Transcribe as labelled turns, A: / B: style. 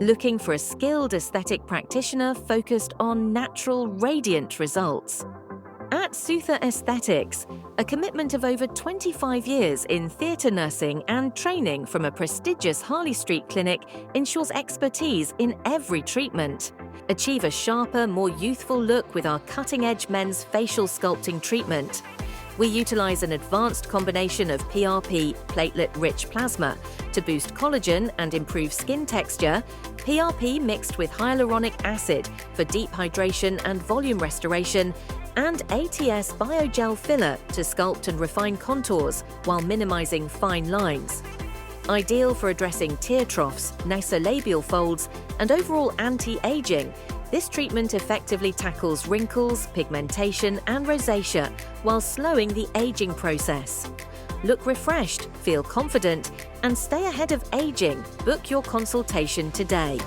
A: Looking for a skilled aesthetic practitioner focused on natural, radiant results? At Soother Aesthetics, a commitment of over 25 years in theatre nursing and training from a prestigious Harley Street clinic ensures expertise in every treatment. Achieve a sharper, more youthful look with our cutting-edge men's facial sculpting treatment. We utilize an advanced combination of PRP, Platelet-Rich Plasma, to boost collagen and improve skin texture, PRP mixed with Hyaluronic Acid for deep hydration and volume restoration, and ATS Biogel Filler to sculpt and refine contours while minimizing fine lines. Ideal for addressing tear troughs, nasolabial folds, and overall anti-aging, this treatment effectively tackles wrinkles, pigmentation, and rosacea while slowing the aging process. Look refreshed, feel confident, and stay ahead of aging. Book your consultation today.